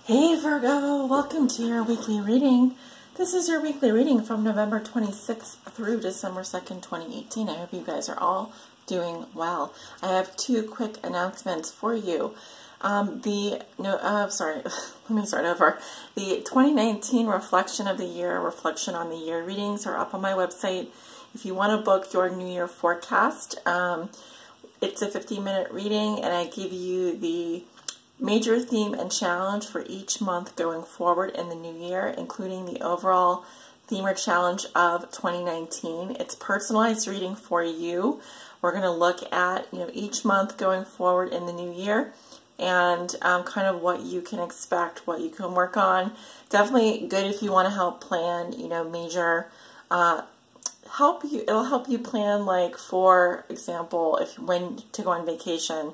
Hey Virgo, welcome to your weekly reading. This is your weekly reading from November 26th through December 2nd, 2018. I hope you guys are all doing well. I have two quick announcements for you. Let me start over. The 2019 reflection of the year, reflection on the year readings are up on my website. If you want to book your New Year forecast, it's a 50-minute reading, and I give you the major theme and challenge for each month going forward in the new year, including the overall theme or challenge of 2019. It's personalized reading for you. We're going to look at each month going forward in the new year and kind of what you can expect, what you can work on. Definitely good if you want to help plan, major it'll help you plan, like, for example, when to go on vacation.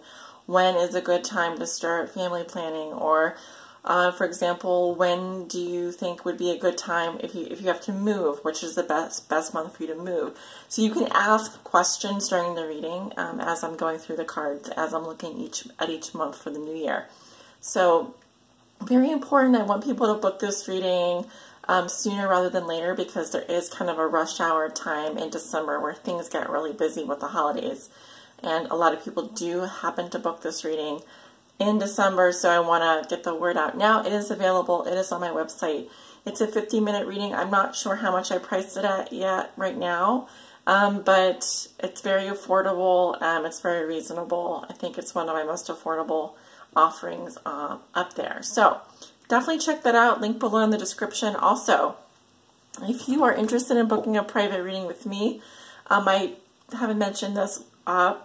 When is a good time to start family planning? Or, for example, when do you think would be a good time if you have to move? Which is the best month for you to move? So you can ask questions during the reading as I'm going through the cards, as I'm looking at each month for the new year. So very important. I want people to book this reading sooner rather than later, because there is kind of a rush hour time in December where things get really busy with the holidays. And a lot of people do happen to book this reading in December, so I want to get the word out. Now it is available. It is on my website. It's a 50-minute reading. I'm not sure how much I priced it at yet right now, but it's very affordable. It's very reasonable. I think it's one of my most affordable offerings up there. So definitely check that out. Link below in the description. Also, if you are interested in booking a private reading with me, I haven't mentioned this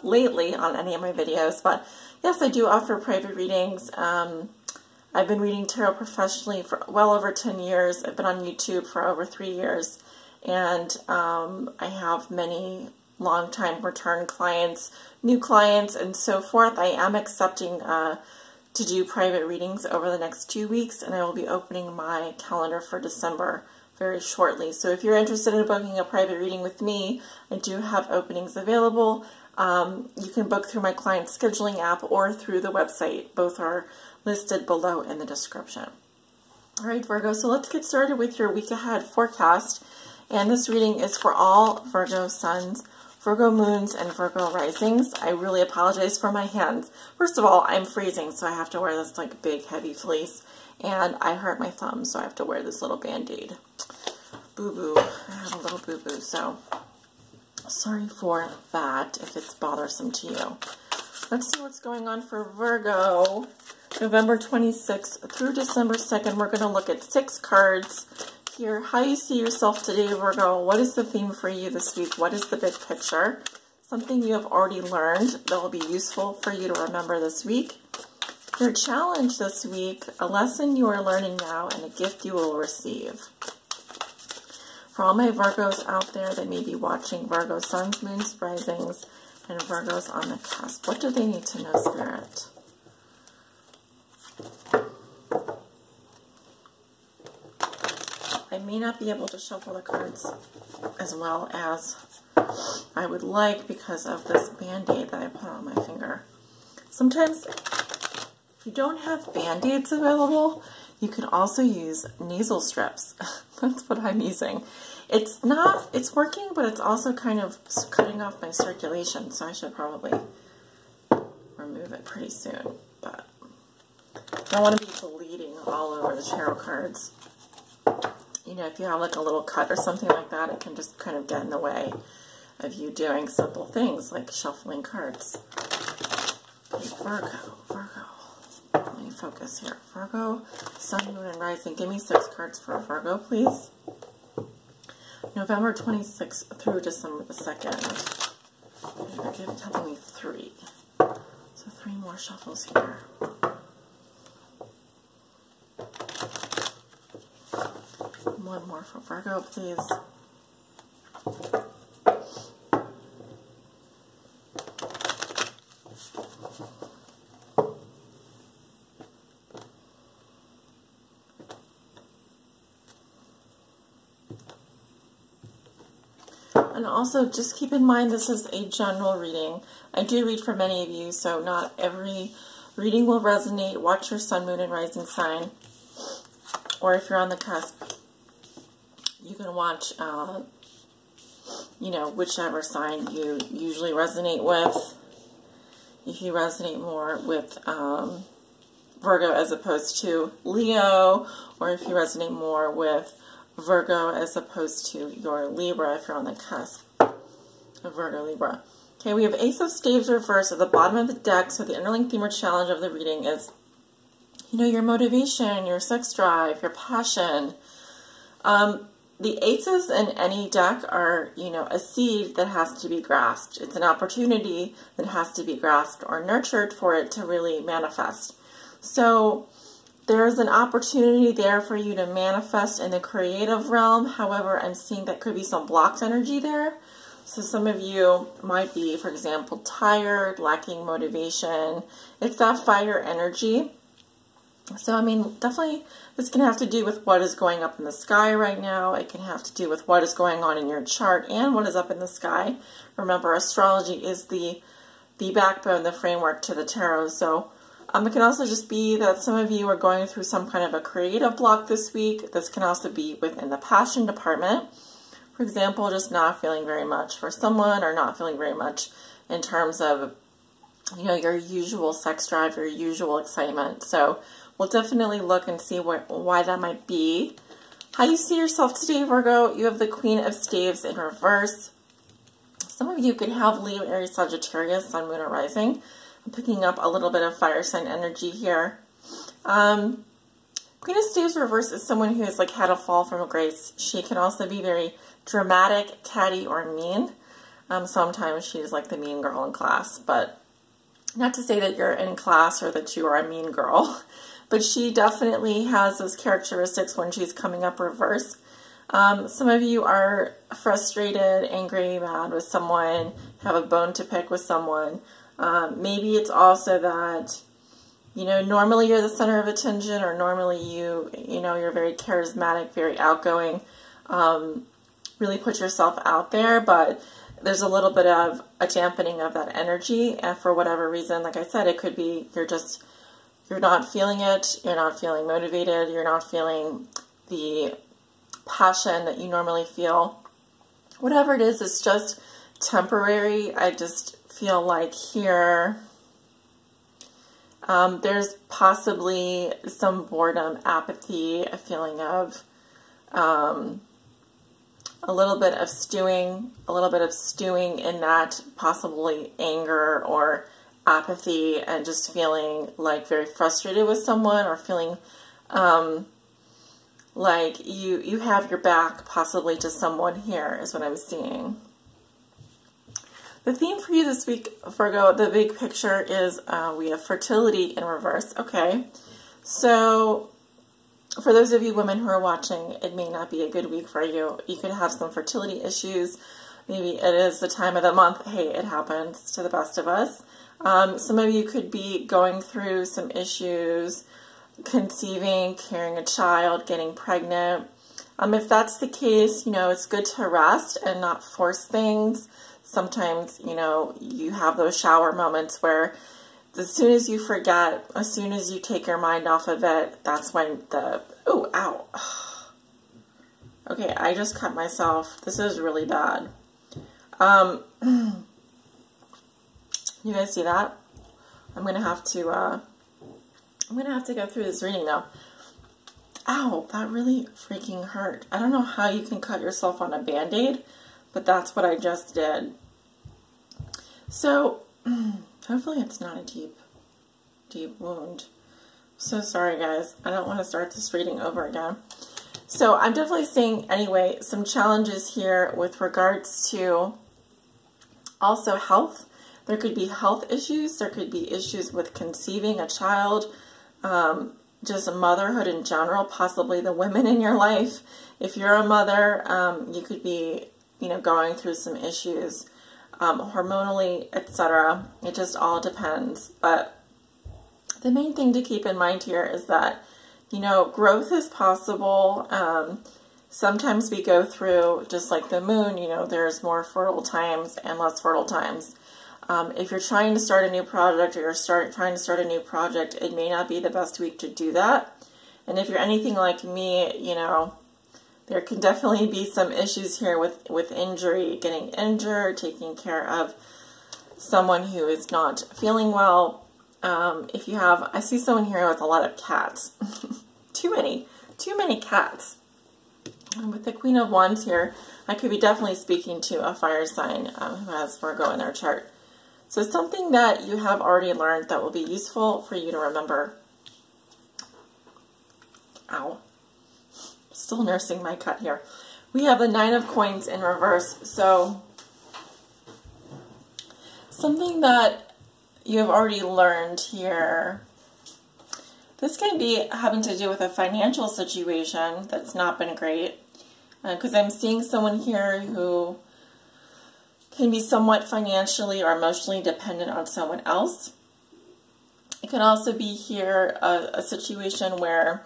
lately on any of my videos, but yes, I do offer private readings. I've been reading tarot professionally for well over 10 years. I've been on YouTube for over 3 years, and I have many long-time return clients, new clients, and so forth. I am accepting to do private readings over the next 2 weeks, and I will be opening my calendar for December very shortly. So if you're interested in booking a private reading with me, I do have openings available. You can book through my client scheduling app or through the website. Both are listed below in the description. All right, Virgo, so let's get started with your week ahead forecast. And this reading is for all Virgo suns, Virgo moons, and Virgo risings. I really apologize for my hands. First of all, I'm freezing, so I have to wear this like big heavy fleece. And I hurt my thumb, so I have to wear this little band-aid. Boo-boo. I have a little boo-boo, so sorry for that if it's bothersome to you. Let's see what's going on for Virgo. November 26th through December 2nd, we're going to look at 6 cards here. How you see yourself today, Virgo. What is the theme for you this week? What is the big picture? Something you have already learned that will be useful for you to remember this week. Your challenge this week, a lesson you are learning now and a gift you will receive. For all my Virgos out there that may be watching, Virgo suns, moons, risings, and Virgos on the cusp, what do they need to know, Spirit? I may not be able to shuffle the cards as well as I would like because of this band-aid that I put on my finger. Sometimes, if you don't have band-aids available, you can also use nasal strips. That's what I'm using. It's working, but it's also kind of cutting off my circulation, so I should probably remove it pretty soon. But I don't want to be bleeding all over the tarot cards. If you have like a little cut or something like that, it can just kind of get in the way of you doing simple things like shuffling cards. Okay, Virgo. Let me focus here. Virgo, Sun, Moon, and Rising. Give me 6 cards for Virgo, please. November 26th through December the 2nd. You're telling me 3. So 3 more shuffles here. One more for Virgo, please. And also, just keep in mind, this is a general reading. I do read for many of you, so not every reading will resonate. Watch your sun, moon, and rising sign. or if you're on the cusp, you can watch, you know, whichever sign you usually resonate with. If you resonate more with Virgo as opposed to Leo, or if you resonate more with Virgo as opposed to your Libra, if you're on the cusp of Virgo, Libra. Okay, we have Ace of Staves reversed at the bottom of the deck, so the underlying theme or challenge of the reading is, you know, your motivation, your sex drive, your passion. The aces in any deck are, you know, a seed that has to be grasped. It's an opportunity that has to be grasped or nurtured for it to really manifest. So there's an opportunity there for you to manifest in the creative realm. However, I'm seeing that could be some blocked energy there. So some of you might be, for example, tired, lacking motivation. It's that fire energy. So, I mean, definitely this can have to do with what is going up in the sky right now. It can have to do with what is going on in your chart and what is up in the sky. Remember, astrology is the backbone, the framework to the tarot. So it can also just be that some of you are going through some kind of a creative block this week. This can also be within the passion department. For example, just not feeling very much for someone, or not feeling very much in terms of, you know, your usual sex drive, your usual excitement. So we'll definitely look and see why that might be. How you see yourself today, Virgo? You have the Queen of Staves in reverse. Some of you could have Leo, Aries, Sagittarius, Sun, Moon, or Rising. I'm picking up a little bit of fire sign energy here. Queen of Staves reverse is someone who has like had a fall from grace. She can also be very dramatic, catty, or mean. Sometimes she's like the mean girl in class, but not to say that you're in class or that you are a mean girl, but she definitely has those characteristics when she's coming up reverse. Some of you are frustrated, angry, mad with someone, have a bone to pick with someone. Maybe it's also that, you know, normally you're the center of attention, or normally you know, you're very charismatic, very outgoing, really put yourself out there, but there's a little bit of a dampening of that energy, and for whatever reason, like I said, it could be you're not feeling it, you're not feeling motivated, you're not feeling the passion that you normally feel. Whatever it is, it's just temporary. I just feel like here, there's possibly some boredom, apathy, a feeling of a little bit of stewing in that, possibly anger or apathy, and just feeling like very frustrated with someone, or feeling like you have your back possibly to someone here is what I'm seeing. The theme for you this week, Virgo, the big picture is we have fertility in reverse. Okay, so for those of you women who are watching, it may not be a good week for you. You could have some fertility issues. Maybe it is the time of the month. Hey, it happens to the best of us. Some of you could be going through some issues, conceiving, carrying a child, getting pregnant. If that's the case, you know, it's good to rest and not force things. Sometimes, you know, you have those shower moments where as soon as you forget, as soon as you take your mind off of it, that's when oh, ow. Okay, I just cut myself. This is really bad. You guys see that? I'm gonna have to go through this reading now. Ow, that really freaking hurt. I don't know how you can cut yourself on a Band-Aid, but that's what I just did. So, hopefully it's not a deep wound. So sorry, guys. I don't want to start this reading over again. So I'm definitely seeing, anyway, some challenges here with regards to also health. There could be health issues. There could be issues with conceiving a child, just motherhood in general, possibly the women in your life. If you're a mother, you could be, you know, going through some issues, hormonally, etc. It just all depends. But the main thing to keep in mind here is that, you know, growth is possible. Sometimes we go through, just like the moon, you know, there's more fertile times and less fertile times. If you're trying to start a new project, or you're trying to start a new project, it may not be the best week to do that. And if you're anything like me, there can definitely be some issues here with injury, getting injured, taking care of someone who is not feeling well. If you have, I see someone here with a lot of cats. Too many cats. And with the Queen of Wands here, I could be definitely speaking to a fire sign who has Virgo in their chart. So something that you have already learned that will be useful for you to remember. Ow. Still nursing my cut here. We have the Nine of Coins in reverse. So something that you have already learned here. This can be having to do with a financial situation that's not been great. Because I'm seeing someone here who can be somewhat financially or emotionally dependent on someone else. It can also be here a situation where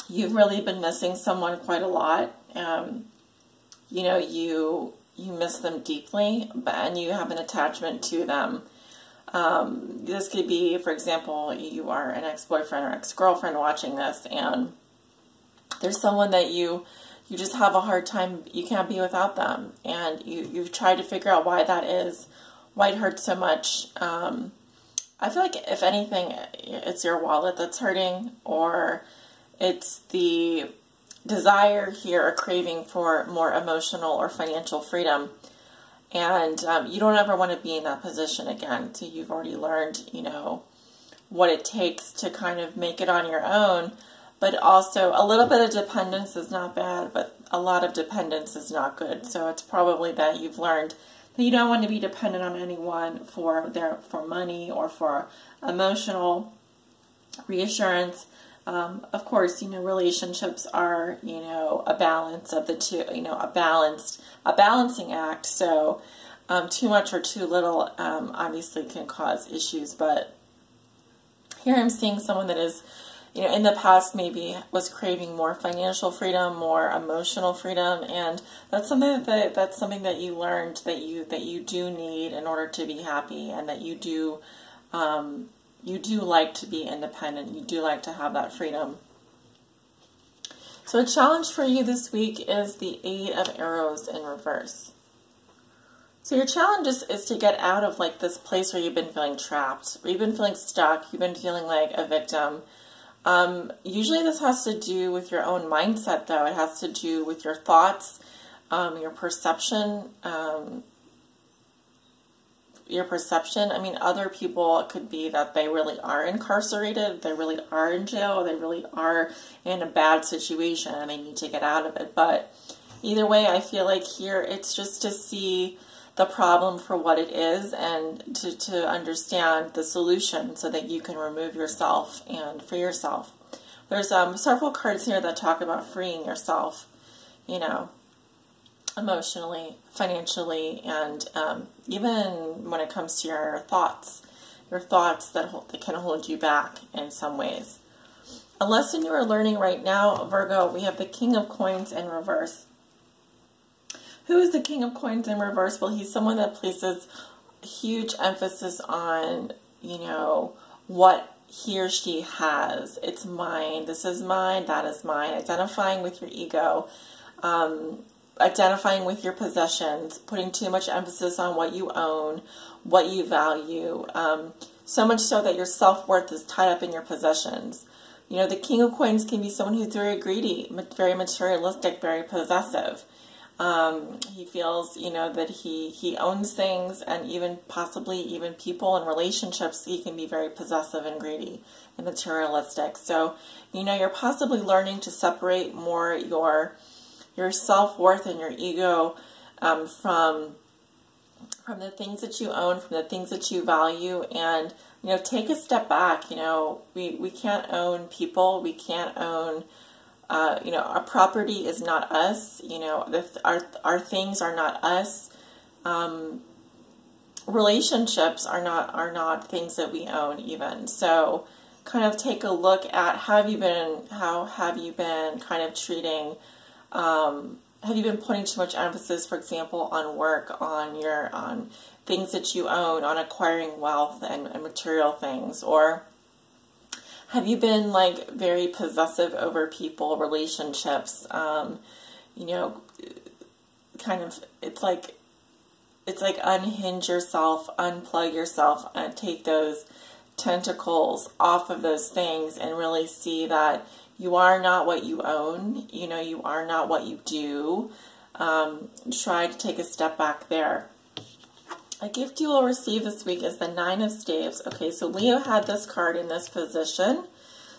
you've really been missing someone quite a lot. You miss them deeply, and you have an attachment to them. This could be, for example, you are an ex-boyfriend or ex-girlfriend watching this, and there's someone that you just have a hard time, you can't be without them, and you've tried to figure out why that is, why it hurts so much. I feel like, if anything, it's your wallet that's hurting, or it's the desire here or craving for more emotional or financial freedom. And you don't ever want to be in that position again. So you've already learned, what it takes to kind of make it on your own. But also, a little bit of dependence is not bad, but a lot of dependence is not good. So it's probably that you've learned that you don't want to be dependent on anyone for money or for emotional reassurance. Of course, relationships are, a balance of the two, a balancing act. So, too much or too little, obviously can cause issues. But here I'm seeing someone that is, in the past maybe was craving more financial freedom, more emotional freedom. And that's something that you learned that you do need in order to be happy, and that you do like to be independent. You do like to have that freedom. So a challenge for you this week is the Eight of Arrows in reverse. So your challenge is to get out of this place where you've been feeling trapped, where you've been feeling stuck, you've been feeling like a victim. Usually this has to do with your own mindset, though. It has to do with your thoughts, your perception, I mean, other people, it could be that they really are incarcerated, they really are in jail, they really are in a bad situation and they need to get out of it. But either way, I feel like here it's just to see the problem for what it is and to understand the solution so that you can remove yourself and free yourself. There's several cards here that talk about freeing yourself, emotionally, financially, and even when it comes to your thoughts that can hold you back in some ways. A lesson you are learning right now, Virgo, we have the King of Coins in reverse. Who is the King of Coins in reverse? Well, he's someone that places huge emphasis on, what he or she has. It's mine, this is mine, that is mine. Identifying with your ego. Identifying with your possessions, putting too much emphasis on what you own, what you value, so much so that your self-worth is tied up in your possessions. The King of Coins can be someone who's very greedy, very materialistic, very possessive. He feels, that he owns things, and even possibly even people and relationships, he can be very possessive and greedy and materialistic. So, you're possibly learning to separate more your self-worth and your ego from the things that you own, from the things that you value, and take a step back. We can't own people, we can't own our property is not us, our things are not us. Relationships are not things that we own even. So kind of take a look at how have you been kind of treating, have you been putting too much emphasis, for example, on work, on things that you own, on acquiring wealth and material things? Or Have you been like very possessive over people, relationships? You know, kind of, it's like unhinge yourself, unplug yourself, and take those tentacles off of those things and really see that you are not what you own. You know, you are not what you do. Try to take a step back there. A gift you will receive this week is the Nine of Staves. Okay, so Leo had this card in this position.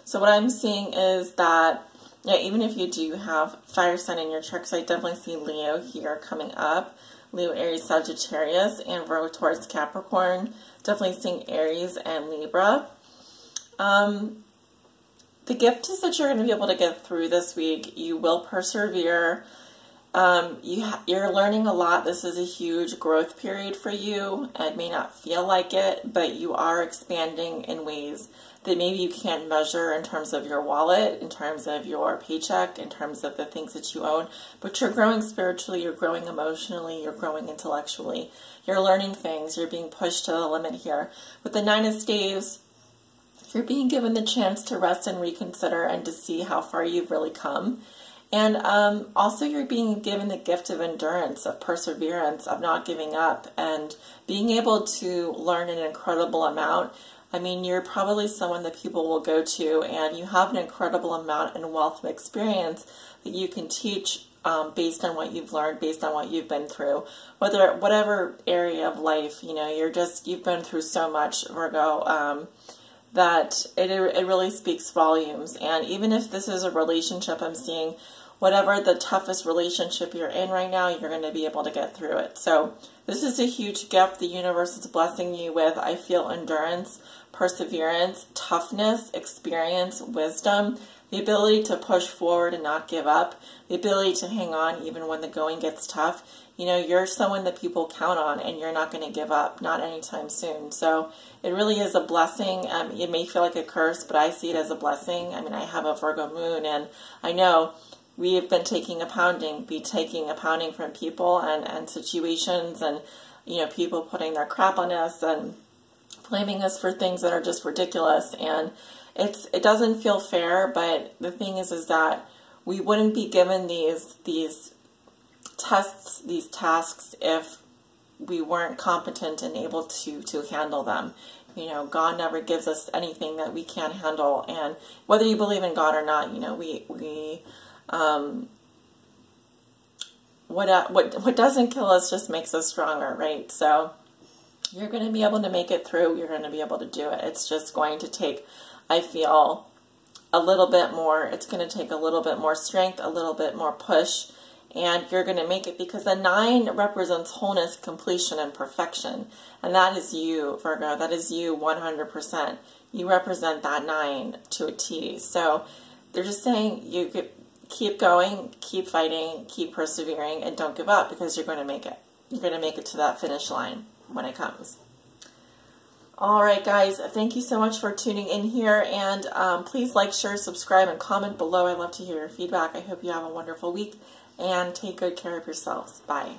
So what I'm seeing is that, yeah, even if you do have fire sign in your chart, because I definitely see Leo here coming up. Leo, Aries, Sagittarius, and Virgo, Taurus, Capricorn. Definitely seeing Aries and Libra. The gift is that you're going to be able to get through this week. You will persevere. You're learning a lot. This is a huge growth period for you. It may not feel like it, but you are expanding in ways that maybe you can't measure in terms of your wallet, in terms of your paycheck, in terms of the things that you own. But you're growing spiritually, you're growing emotionally, you're growing intellectually. You're learning things. You're being pushed to the limit here. With the Nine of Staves, you're being given the chance to rest and reconsider and to see how far you've really come. And also you're being given the gift of endurance, of perseverance, of not giving up, and being able to learn an incredible amount. I mean, you're probably someone that people will go to, and you have an incredible amount and wealth of experience that you can teach based on what you've learned, based on what you've been through. Whatever area of life, you know, you've been through so much, Virgo, that it really speaks volumes. And even if this is a relationship, I'm seeing whatever the toughest relationship you're in right now, you're going to be able to get through it. So this is a huge gift the universe is blessing you with. I feel endurance, perseverance, toughness, experience, wisdom, the ability to push forward and not give up, the ability to hang on even when the going gets tough. You know, you're someone that people count on, and you're not going to give up, not anytime soon. So it really is a blessing. It may feel like a curse, but I see it as a blessing. I mean, I have a Virgo moon, and I know we have been taking a pounding from people and situations, and, you know, people putting their crap on us and blaming us for things that are just ridiculous. And it doesn't feel fair, but the thing is that we wouldn't be given these tests, these tasks, if we weren't competent and able to handle them. You know, God never gives us anything that we can't handle. And whether you believe in God or not, you know, what doesn't kill us just makes us stronger, right? So you're going to be able to make it through. You're going to be able to do it. It's just going to take, I feel, a little bit more. It's going to take a little bit more strength, a little bit more push, and you're going to make it, because the 9 represents wholeness, completion, and perfection. And that is you, Virgo. That is you 100%. You represent that 9 to a T. So they're just saying you could keep going, keep fighting, keep persevering, and don't give up, because you're going to make it. You're going to make it to that finish line when it comes. All right, guys, thank you so much for tuning in here, and please like, share, subscribe, and comment below. I'd love to hear your feedback. I hope you have a wonderful week, and take good care of yourselves. Bye.